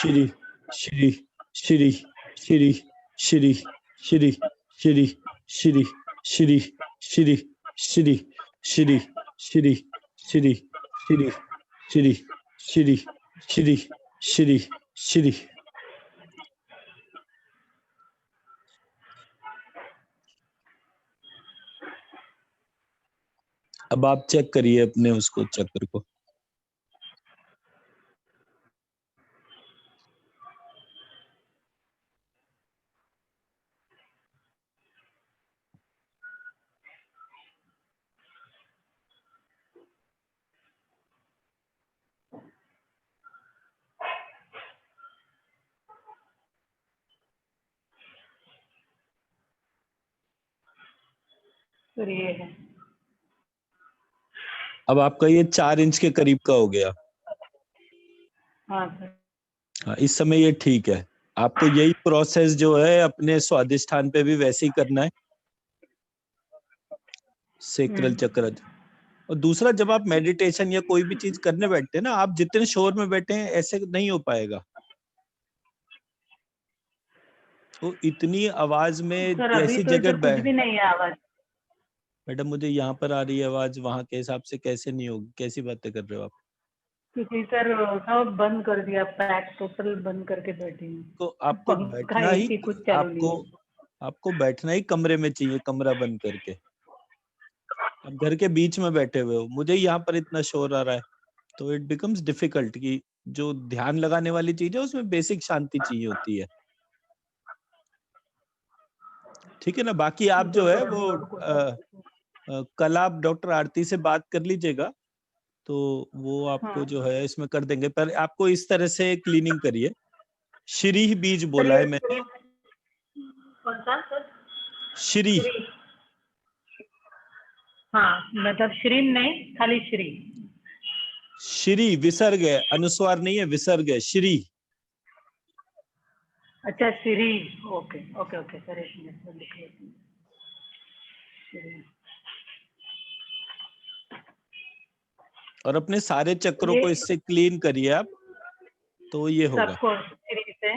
श्री श्री श्री श्री श्री श्री श्री श्री श्री श्री श्री श्री श्री श्री श्री श्री श्री श्री श्री श्री। अब आप चेक करिए अपने उसको चक्र को। सर ये है। अब आपका ये 4 इंच के करीब का हो गया। हाँ सर। हाँ, इस समय ये ठीक है। आपको यही प्रोसेस जो है अपने स्वादिष्ठान पे भी वैसे ही करना है, सेक्रल चक्र। और दूसरा, जब आप मेडिटेशन या कोई भी चीज करने बैठते हैं ना, आप जितने शोर में बैठे हैं ऐसे नहीं हो पाएगा। तो इतनी आवाज में सर अभी ऐसी तो जगह कुछ भी नहीं है आवाज। मैडम मुझे यहाँ पर आ रही है आवाज, वहां के हिसाब से कैसे नहीं होगी? कैसी बातें कर रहे हो आप? क्योंकि सर सब बंद कर दिया, पैक टोटल बंद करके बैठी हूँ। तो आपको पंखा बैठना ही एसी कुछ चालू नहीं है। आपको बैठना ही कमरे में चाहिए, कमरा बंद करके। अब घर के बीच में बैठे हुए हो, मुझे यहाँ पर इतना शोर आ रहा है, तो इट बिकम्स डिफिकल्ट कि जो ध्यान लगाने वाली चीज है उसमें बेसिक शांति चाहिए होती है। ठीक है ना? बाकी आप जो है वो कल आप डॉक्टर आरती से बात कर लीजिएगा, तो वो आपको हाँ। जो है इसमें कर देंगे। पर आपको इस तरह से क्लीनिंग करिए। श्री बीज सर बोला ये है मैंने, कौन सा सर? श्री। श्री। हाँ मतलब श्री नहीं, खाली श्री। श्री विसर्ग है, अनुस्वार नहीं है, विसर्ग है, श्री। अच्छा Shri. Okay okay okay sir, एक मिनट सर लिख लेती हूँ। श्री। और अपने सारे चक्रों ये को इससे क्लीन करिए आप, तो ये होगा सबको श्री से।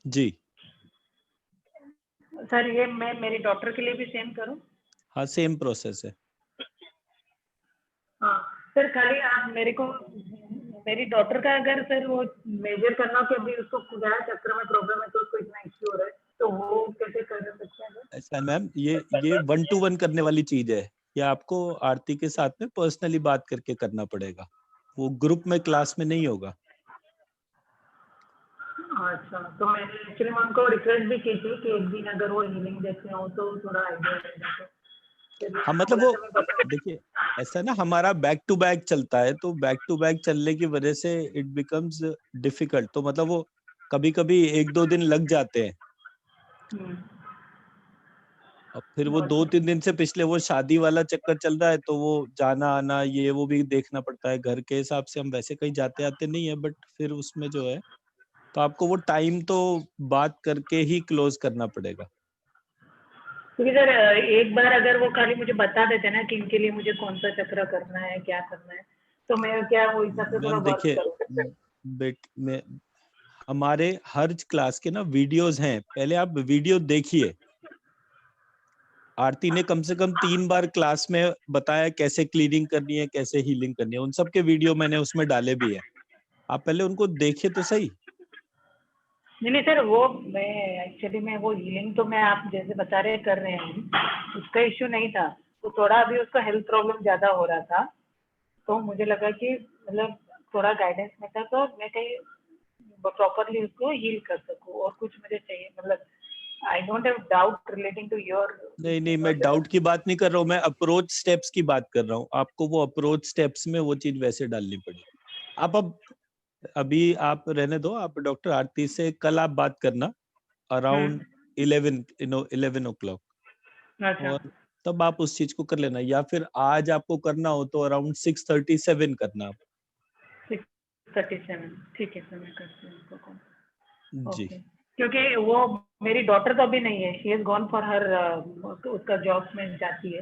जी। सर ये मैं मेरी डॉक्टर के लिए भी सेम करूँ? हाँ, सेम प्रोसेस है। हाँ सर, खाली आप मेरे को, मेरी डॉटर का अगर सर वो मेजर करना कि अभी उसको खुदा चक्र में प्रॉब्लम है तो उसको इतना इश्यू हो रहा है, तो वो कैसे कर सकते हैं सर? ऐसा मैम, ये 1 to 1 करने वाली चीज है। ये आपको आरती के साथ में पर्सनली बात करके करना पड़ेगा, वो ग्रुप में क्लास में नहीं होगा। अच्छा, तो मैंने एक्चुअली मैं उनको रिक्वेस्ट भी की थी कि एक दिन अगर वो हीलिंग देखते हो तो थोड़ा आइडिया रहेगा। तो हाँ मतलब वो देखिए, ऐसा ना हमारा बैक टू बैक चलता है, तो बैक टू बैक चलने की वजह से इट बिकम्स डिफिकल्ट। तो मतलब वो कभी कभी 1-2 दिन लग जाते हैं, और फिर वो 2-3 दिन से पिछले वो शादी वाला चक्कर चल रहा है, तो वो जाना आना ये वो भी देखना पड़ता है। घर के हिसाब से हम वैसे कहीं जाते आते नहीं है, बट फिर उसमें जो है, तो आपको वो टाइम तो बात करके ही क्लोज करना पड़ेगा। क्योंकि सर एक बार अगर वो खाली मुझे बता देते ना कि इनके लिए मुझे कौन सा चक्र करना है, क्या करना है, तो मैं क्या वो हिसाब से थोड़ा मैम वर्क देखिए, करूँ। बेट में हमारे हर क्लास के ना वीडियोस हैं, पहले आप वीडियो देखिए। आरती ने कम से कम 3 बार क्लास में बताया कैसे क्लीनिंग करनी है, कैसे हीलिंग करनी है। उन सब के वीडियो मैंने उसमें डाले भी है, आप पहले उनको देखिए तो सही। नहीं सर, वो मैं एक्चुअली में वो हीलिंग तो मैं आप जैसे बता रहे कर रहे हैं, उसका इश्यू नहीं था। तो थोड़ा अभी उसका हेल्थ प्रॉब्लम ज्यादा हो रहा था, तो मुझे लगा कि मतलब थोड़ा गाइडेंस में था, तो मैं कहीं प्रॉपरली उसको हील कर सकूं। और कुछ मुझे चाहिए, मतलब I don't have doubt relating to your. नहीं नहीं, मैं डाउट की बात नहीं कर रहा हूँ, मैं अप्रोच स्टेप्स की बात कर रहा हूँ। आपको वो अप्रोच स्टेप्स में वो चीज वैसे डालनी पड़ेगी। आप अब अभी आप रहने दो, आप डॉक्टर आरती से कल आप बात करना अराउंड 11 o'clock, अच्छा। और तब आप उस चीज को कर लेना। या फिर आज आपको करना हो तो अराउंड 6:37 करना आप। 6:37 ठीक है सर, मैं करती हूँ उसको कॉल। जी ओके, क्योंकि वो मेरी डॉटर तो अभी नहीं है, she has gone for her, उसका जॉब में जाती है,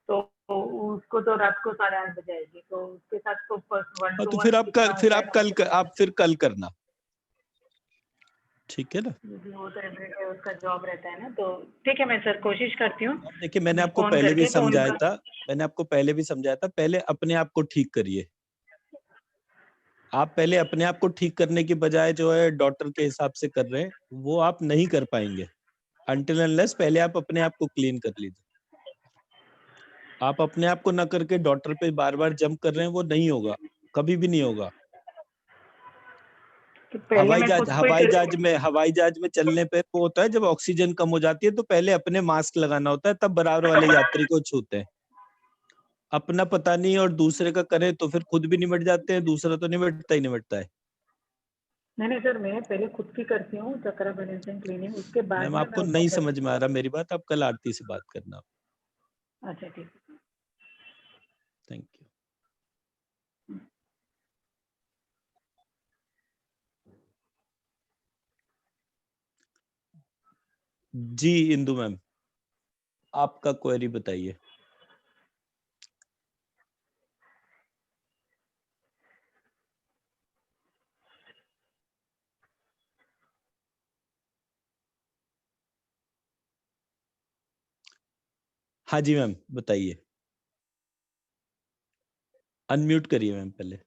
तो उसको तो रात को 8:30 बजे आएगी, तो उसके साथ तो 1 हाँ, to तो 1 फिर इतना आप शायद कल करना। ठीक है ना। वो तो एवरीडे उसका जॉब रहता है ना, तो ठीक है, मैं सर कोशिश करती हूँ देखिए मैंने आपको फोन पहले भी करके, फोन समझाया कर। था, पहले अपने आप को ठीक करिए। आप पहले अपने आप को ठीक करने की बजाय जो है डॉक्टर के हिसाब से कर रहे हैं, वो आप नहीं कर पाएंगे अनटिल अनलेस पहले आप अपने आप को क्लीन कर लीजिए। आप अपने आप को ना करके डॉक्टर पे बार बार जंप कर रहे हैं, वो नहीं होगा, कभी भी नहीं होगा। तो पहले मैं खुद को ही हवाई जहाज में चलने पे वो होता है, जब ऑक्सीजन कम हो जाती है तो पहले अपने मास्क लगाना होता है, तब बराबर वाले यात्री को छूते हैं। अपना पता नहीं और दूसरे का करे तो फिर खुद भी निमट जाते हैं, दूसरा तो निमटता है। नहीं सर, मैं पहले खुद की करती हूँ चक्रा बैलेंसिंग क्लीनिंग, उसके बाद मैम में आपको मैं नहीं डॉक्टर। समझ में आ रहा मेरी बात, आप कल आरती से बात करना। अच्छा ठीक है। Thank you. जी इंदु मैम, आपका क्वेरी बताइए। हाँ जी मैम बताइए, अनम्यूट करिए मैम पहले।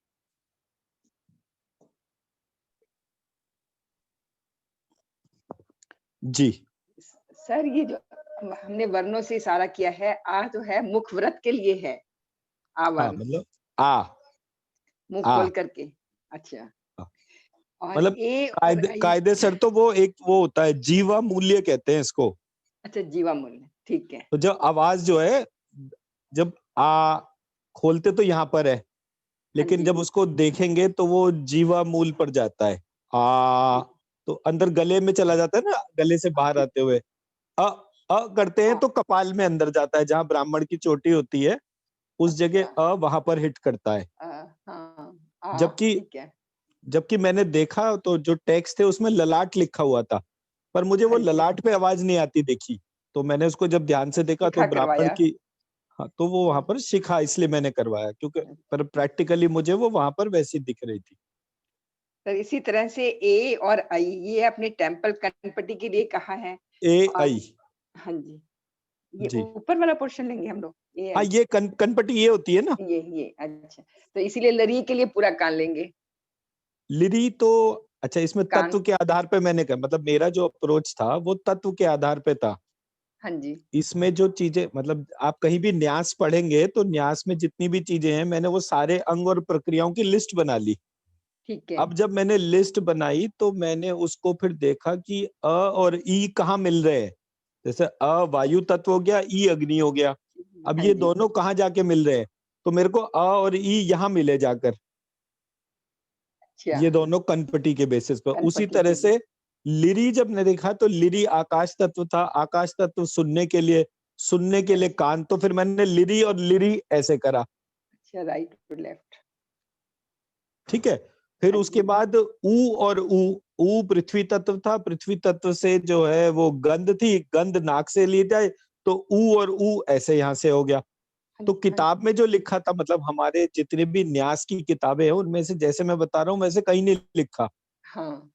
जी सर, ये जो हमने वर्णों से इशारा किया है, आ जो है मुख व्रत के लिए है, आ हाँ वर्ण, मतलब आ मुंह आ खोल करके। अच्छा, और मतलब ए और आई। कायदे सर तो वो एक वो होता है, जीवा मूल्य कहते हैं इसको। अच्छा, जीवा मूल्य, ठीक है। तो जब आवाज जो है, जब आ खोलते तो यहाँ पर है, लेकिन जी। जब उसको देखेंगे तो वो जीवा मूल पर जाता है। आ तो अंदर गले में चला जाता है ना, गले से बाहर आते हुए अ करते हैं तो कपाल में अंदर जाता है, जहां ब्राह्मण की चोटी होती है उस जगह अच्छा, वहां पर हिट करता है। हाँ, जबकि ठीक है। जबकि मैंने देखा तो जो टेक्स्ट थे उसमें ललाट लिखा हुआ था, पर मुझे वो हाँ जी, ललाट पे आवाज नहीं आती दिखी, तो मैंने उसको जब ध्यान से देखा तो लिखा ब्राह्मण करवाया। की, हाँ तो वो वहां पर शिखा, इसलिए मैंने करवाया, क्योंकि पर प्रैक्टिकली मुझे वो वहां पर वैसी दिख रही थी। सर, इसी तरह से ए और आई, ये अपने टेम्पल कनपटी के लिए कहा है। ए और आई हाँ जी, ये जी, ऊपर वाला पोर्शन लेंगे हम लोग, ए हाँ आई। ये कनपटी ये होती है ना। ये अच्छा, तो इसीलिए लरी के लिए पूरा कान लेंगे। लिरी तो अच्छा, इसमें कान, तत्व के आधार पे मैंने कहा, मतलब मेरा जो अप्रोच था वो तत्व के आधार पे था। हाँ जी, इसमें जो चीजें, मतलब आप कहीं भी न्यास पढ़ेंगे तो न्यास में जितनी भी चीजें हैं मैंने वो सारे अंग और प्रक्रियाओं की लिस्ट बना ली। ठीक है। अब जब मैंने लिस्ट बनाई तो मैंने उसको फिर देखा कि अ और ई कहाँ मिल रहे हैं। जैसे अ वायु तत्व हो गया, ई अग्नि हो गया, अब हाँ ये जी, दोनों कहाँ जाके मिल रहे हैं, तो मेरे को अ और ई यहाँ मिले जाकर, अच्छा, ये दोनों कनपटी के बेसिस पर। उसी कनपटी तरह के लिए। से लिरी जब ने देखा तो लिरी आकाश तत्व था, आकाश तत्व सुनने के लिए कान, तो फिर मैंने लिरी और लिरी ऐसे करा। अच्छा, राइट और लेफ्ट। ठीक है, फिर हाँ उसके जी, बाद ऊ और ऊ पृथ्वी तत्व था, पृथ्वी तत्व से जो है वो गंध थी, गंध नाक से ली जाए तो ऊ और ऊ ऐसे यहाँ से हो गया। हाँ तो जी, हाँ किताब में जो लिखा था, मतलब हमारे जितने भी न्यास की किताबें हैं उनमें से जैसे मैं बता रहा हूँ वैसे कहीं नहीं लिखा, हाँ,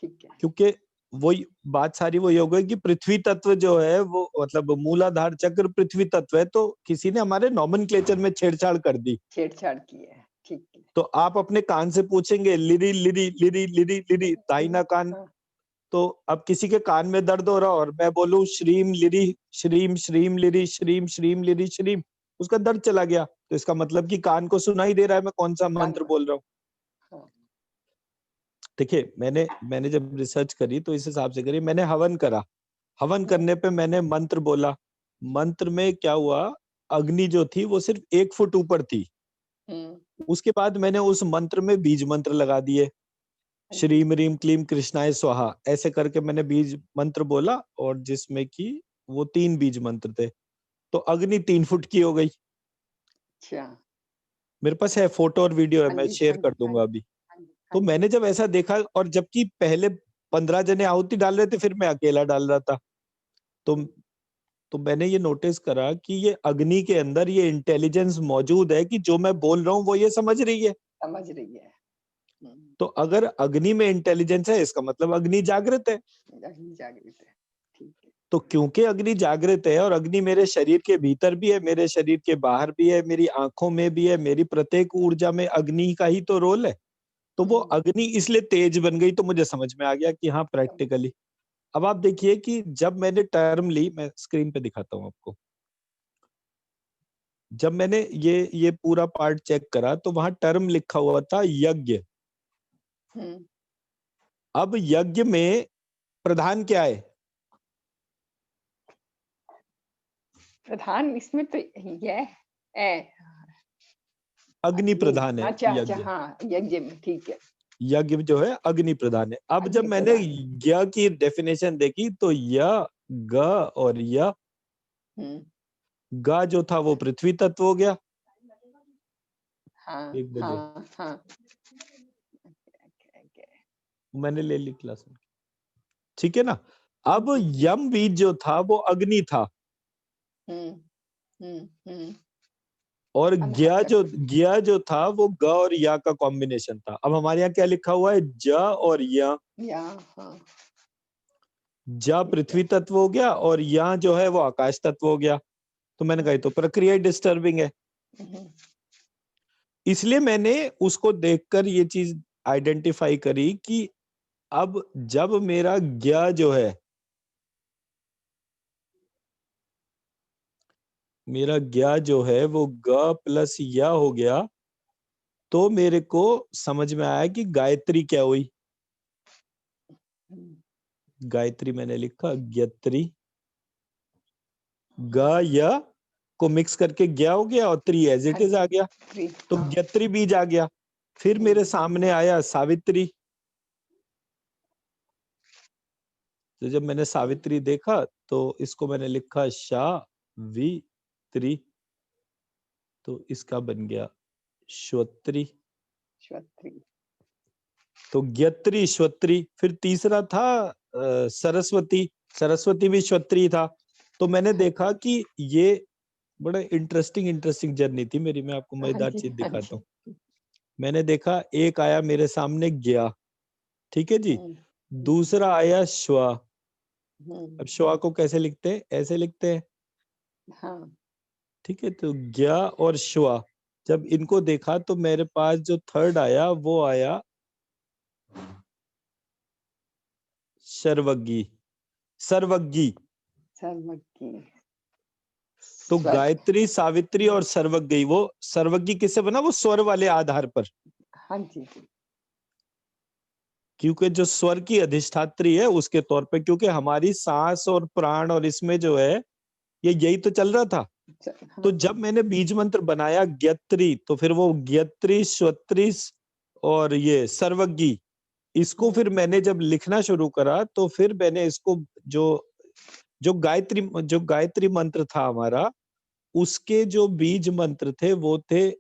ठीक है। क्योंकि वही बात सारी वही हो गई कि पृथ्वी तत्व जो है वो मतलब मूलाधार चक्र पृथ्वी तत्व है, तो किसी ने हमारे नॉमेनक्लेचर में छेड़छाड़ कर दी। छेड़छाड़ की है, ठीक है। तो आप अपने कान से पूछेंगे लिरी लिरी लिरी लिरी लिरी दाहिना कान, हाँ, तो अब किसी के कान में दर्द हो रहा और मैं बोलूं श्रीम लिरी श्रीम श्रीम लिरी श्रीम श्रीम लिरी श्रीम, उसका दर्द चला गया, तो इसका मतलब कि कान को सुनाई दे रहा है मैं कौन सा कान मंत्र को। बोल रहा हूँ। हाँ, देखिए मैंने जब रिसर्च करी तो इस हिसाब से करी, मैंने हवन करा, हवन हाँ, करने पे मैंने मंत्र बोला, मंत्र में क्या हुआ, अग्नि जो थी वो सिर्फ 1 फुट ऊपर थी, हम्म, उसके बाद मैंने उस मंत्र में बीज मंत्र लगा दिए, हाँ जी, श्रीम रीम क्लीम कृष्णाय स्वाहा ऐसे करके मैंने बीज मंत्र बोला, और जिसमें कि वो 3 बीज मंत्र थे, तो अग्नि 3 फुट की हो गई। अच्छा, मेरे पास है फोटो और वीडियो है, हाँ मैं जी, शेयर हाँ कर जी, हाँ दूंगा जी, अभी। हाँ जी, तो हाँ जी, मैंने जब ऐसा देखा, और जबकि पहले 15 जने आहुति डाल रहे थे, फिर मैं अकेला डाल रहा था, तो तो मैंने ये नोटिस करा कि ये अग्नि के अंदर ये इंटेलिजेंस मौजूद है कि जो मैं बोल रहा हूँ वो ये समझ रही है। समझ रही है। तो अगर अग्नि में इंटेलिजेंस है, इसका मतलब अग्नि जागृत है। अग्नि जागृत है, ठीक है। तो क्योंकि अग्नि जागृत है और अग्नि मेरे शरीर के भीतर भी है, मेरे शरीर के बाहर भी है, मेरी आंखों में भी है, मेरी प्रत्येक ऊर्जा में अग्नि का ही तो रोल है। तो वो अग्नि इसलिए तेज बन गई, तो मुझे समझ में आ गया कि हाँ प्रैक्टिकली। अब आप देखिए कि जब मैंने टर्म ली, मैं स्क्रीन पे दिखाता हूँ आपको, जब मैंने ये पूरा पार्ट चेक करा तो वहां टर्म लिखा हुआ था यज्ञ। अब यज्ञ में प्रधान क्या है? प्रधान इसमें तो यह है, अग्नि प्रधान है अच्छा अच्छा, यज्ञ। हाँ यज्ञ में, ठीक है। यज्ञ जो है अग्नि प्रधान है। अब जब अग्नि मैंने प्रधान। य की डेफिनेशन देखी तो य, ग और य, ग जो था वो पृथ्वी तत्व हो गया। हाँ 1 बजे हाँ हाँ, मैंने ले ली क्लास में, ठीक है ना। अब यम बीज जो था वो अग्नि था, और ज्ञ जो था वो ग और या का कॉम्बिनेशन था। अब हमारे यहाँ क्या लिखा हुआ है? ज और या। हाँ। ज पृथ्वी तत्व हो गया और या जो है वो आकाश तत्व हो गया। तो मैंने कहा तो प्रक्रिया डिस्टर्बिंग है, इसलिए मैंने उसको देखकर ये चीज आइडेंटिफाई करी कि अब जब मेरा ज्ञ जो है, मेरा ज्ञ जो है वो ग प्लस या हो गया, तो मेरे को समझ में आया कि गायत्री क्या हुई। गायत्री मैंने लिखा ज्ञत्री, ग य को मिक्स करके ज्ञ हो गया और त्रि एज इट इज आ गया, तो ज्ञत्री बीज आ गया। फिर मेरे सामने आया सावित्री। तो जब मैंने सावित्री देखा तो इसको मैंने लिखा शा-वि-त्री, तो इसका बन गया श्वत्री। तो ज्ञत्री श्वत्री। फिर तीसरा था सरस्वती। सरस्वती भी श्वत्री था। तो मैंने देखा कि ये बड़ा इंटरेस्टिंग जर्नी थी मेरी। मैं आपको मजेदार चीज दिखाता हूँ। मैंने देखा एक आया मेरे सामने ज्ञ, ठीक है जी। दूसरा आया श्वा। अब श्वा को कैसे लिखते हैं? ऐसे लिखते हैं, हाँ। ठीक है। तो ज्ञ और श्वा, जब इनको देखा तो मेरे पास जो थर्ड आया वो आया सर्वज्ञी। सर्वज्ञी। तो गायत्री, सावित्री और सर्वज्ञी। वो सर्वज्ञी किससे बना? वो स्वर वाले आधार पर। हाँ जी। क्योंकि जो स्वर की अधिष्ठात्री है उसके तौर पे, क्योंकि हमारी सांस और प्राण और इसमें जो है ये यही तो चल रहा था। तो जब मैंने बीज मंत्र बनाया ज्ञत्री, तो फिर वो ज्ञत्री, श्वत्री और ये सर्वज्ञी, इसको फिर मैंने जब लिखना शुरू करा तो फिर मैंने इसको जो गायत्री मंत्र था हमारा, उसके जो बीज मंत्र थे वो थे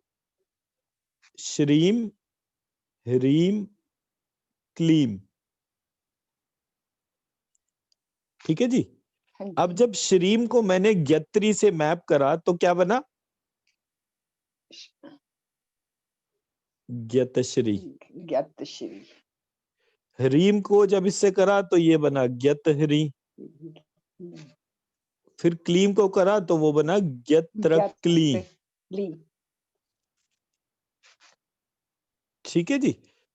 श्रीम, ह्रीम, क्लीम, ठीक है जी। अब जब श्रीम को मैंने ज्ञत्री से मैप करा तो क्या बना? ज्ञतश्री। ज्ञतश्री। ह्रीम को जब इससे करा तो ये बना ज्ञतह्री। फिर क्लीम को करा तो वो बना ज्ञत्रक्ली, ठीक है जी।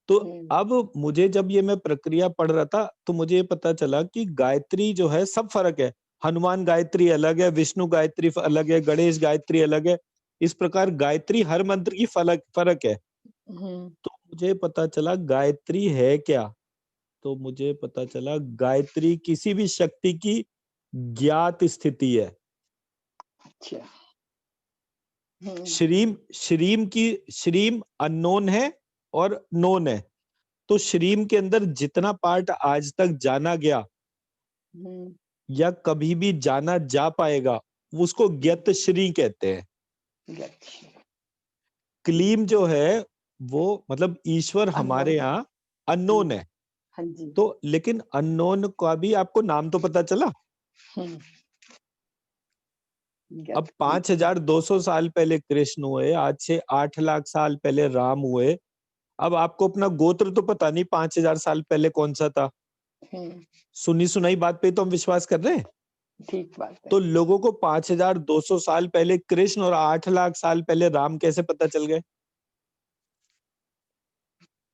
तो अब मुझे जब ये मैं प्रक्रिया पढ़ रहा था तो मुझे पता चला कि गायत्री जो है सब फर्क है। हनुमान गायत्री अलग है, विष्णु गायत्री अलग है, गणेश गायत्री अलग है। इस प्रकार गायत्री हर मंत्र की फर्क है। तो मुझे पता चला गायत्री है क्या? तो मुझे पता चला गायत्री किसी भी शक्ति की ज्ञात स्थिति है। अच्छा। श्रीम अननोन है और नोन है। तो श्रीम के अंदर जितना पार्ट आज तक जाना गया या कभी भी जाना जा पाएगा उसको ज्ञतश्री कहते हैं। क्लीम जो है वो मतलब ईश्वर हमारे यहाँ अननोन है। तो लेकिन अननोन का भी आपको नाम तो पता चला। अब 5200 साल पहले कृष्ण हुए, आज से 8 लाख साल पहले राम हुए, अब आपको अपना गोत्र तो पता नहीं 5000 साल पहले कौन सा था, सुनी सुनाई बात पे तो हम विश्वास कर रहे हैं। ठीक बात है। तो लोगों को 5200 साल पहले कृष्ण और 8 लाख साल पहले राम कैसे पता चल गए?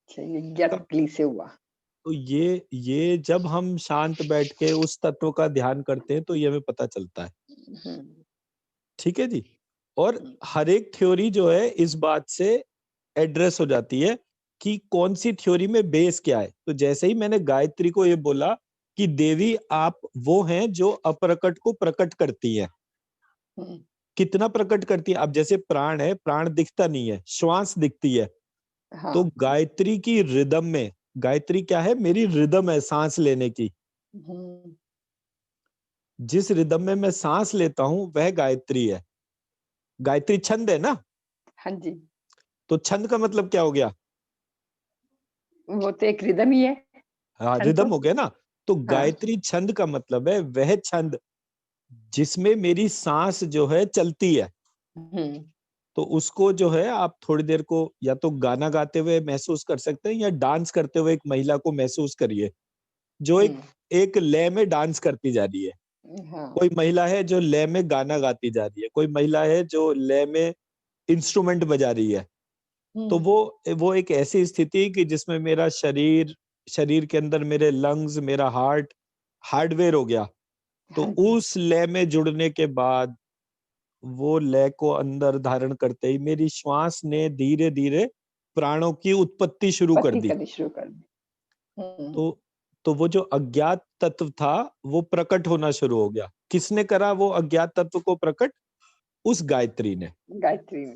ज्ञातक्ली से हुआ। तो ये जब हम शांत बैठ के उस तत्व का ध्यान करते हैं तो ये हमें पता चलता है। ठीक है जी। और हर एक थ्योरी जो है इस बात से एड्रेस हो जाती है कि कौन सी थ्योरी में बेस क्या है। तो जैसे ही मैंने गायत्री को ये बोला कि देवी आप वो हैं जो अप्रकट को प्रकट करती है। कितना प्रकट करती है? अब जैसे प्राण है, प्राण दिखता नहीं है, श्वास दिखती है। हाँ। तो गायत्री की रिदम में, गायत्री क्या है? मेरी रिदम है सांस लेने की। जिस रिदम में मैं सांस लेता हूं वह गायत्री है। गायत्री छंद है ना? हाँ जी। तो छंद का मतलब क्या हो गया? वो तो एक रिदम ही है। हाँ, छंद रिदम तो? हो गया ना। तो हाँ। गायत्री छंद का मतलब है वह छंद जिसमें मेरी सांस जो है चलती है। तो उसको जो है आप थोड़ी देर को या तो गाना गाते हुए महसूस कर सकते हैं या डांस करते हुए एक महिला को महसूस करिए जो एक लय में डांस करती जा रही है। हाँ। कोई महिला है जो लय में गाना गाती जा रही है, कोई महिला है जो लय में इंस्ट्रूमेंट बजा रही है। तो वो एक ऐसी स्थिति कि जिसमें मेरा शरीर के अंदर मेरे लंग्स, मेरा हार्डवेयर हो गया। तो उस लय में जुड़ने के बाद वो लय को अंदर धारण करते ही मेरी श्वास ने धीरे धीरे प्राणों की उत्पत्ति शुरू कर दी। तो वो जो अज्ञात तत्व था वो प्रकट होना शुरू हो गया। किसने करा वो अज्ञात तत्व को प्रकट? उस गायत्री ने। गायत्री ने।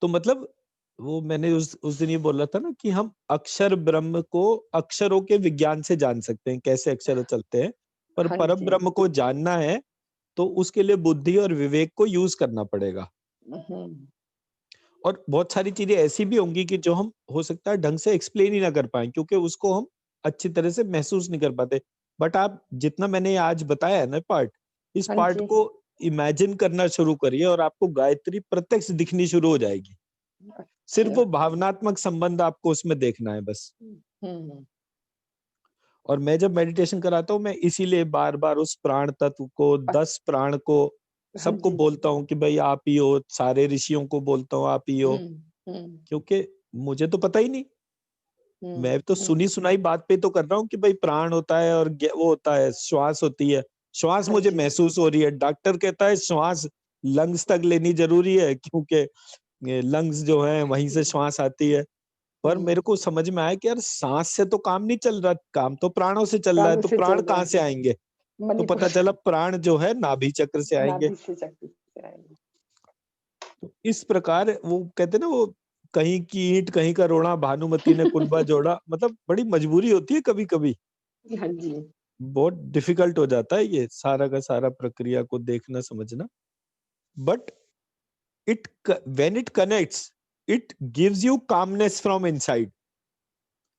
तो मतलब वो मैंने उस दिन ये बोला था ना कि हम अक्षर ब्रह्म को अक्षरों के विज्ञान से जान सकते हैं, कैसे अक्षर चलते हैं, पर हाँ परम जी। ब्रह्म को जानना है तो उसके लिए बुद्धि और विवेक को यूज करना पड़ेगा। और बहुत सारी चीजें ऐसी भी होंगी कि जो हम हो सकता है ढंग से एक्सप्लेन ही ना कर पाए क्योंकि उसको हम अच्छी तरह से महसूस नहीं कर पाते। बट आप जितना मैंने आज बताया है ना पार्ट, इस हाँ पार्ट जी। को इमेजिन करना शुरू करिए और आपको गायत्री प्रत्यक्ष दिखनी शुरू हो जाएगी। सिर्फ वो भावनात्मक संबंध आपको उसमें देखना है बस। और मैं जब मेडिटेशन कराता हूँ मैं इसीलिए बार बार उस प्राण तत्व को, 10 प्राण को सबको बोलता हूँ कि भाई आप ही हो। सारे ऋषियों को बोलता हूँ आप ही हो, क्योंकि मुझे तो पता ही नहीं। मैं तो सुनी सुनाई बात पे तो कर रहा हूँ कि भाई प्राण होता है और वो होता है, श्वास होती है। श्वास मुझे महसूस हो रही है। डॉक्टर कहता है श्वास लंग्स तक लेनी जरूरी है क्योंकि लंग्स जो है वहीं से श्वास आती है। पर मेरे को समझ में आया कि यार सांस से तो काम नहीं चल रहा, काम तो प्राणों से चल रहा है। तो प्राण कहाँ से आएंगे? तो पता चला प्राण जो है नाभि चक्र से आएंगे। तो इस प्रकार वो कहते ना, वो कहीं की ईंट कहीं का रोड़ा, भानुमति ने कुनबा जोड़ा। मतलब बड़ी मजबूरी होती है कभी कभी। हाँ जी। बहुत डिफिकल्ट हो जाता है ये सारा का सारा प्रक्रिया को देखना समझना। But when it connects, it gives you calmness from inside.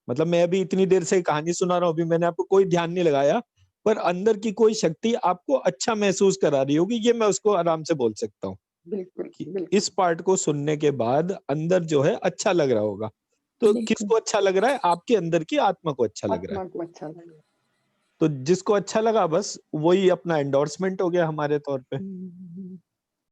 मतलब मैं अभी इतनी देर से कहानी सुना रहा हूँ, अभी मैंने आपको कोई ध्यान नहीं लगाया, पर अंदर की कोई शक्ति आपको अच्छा महसूस करा रही होगी। ये मैं उसको आराम से बोल सकता हूँ। बिल्कुल। इस पार्ट को सुनने के बाद अंदर जो है अच्छा लग रहा होगा। तो किसको अच्छा लग रहा है? आपके अंदर की आत्मा को अच्छा लग रहा है। आत्मा को अच्छा लग रहा है। तो जिसको अच्छा लगा बस वही अपना एंडोर्समेंट हो गया हमारे तौर पे।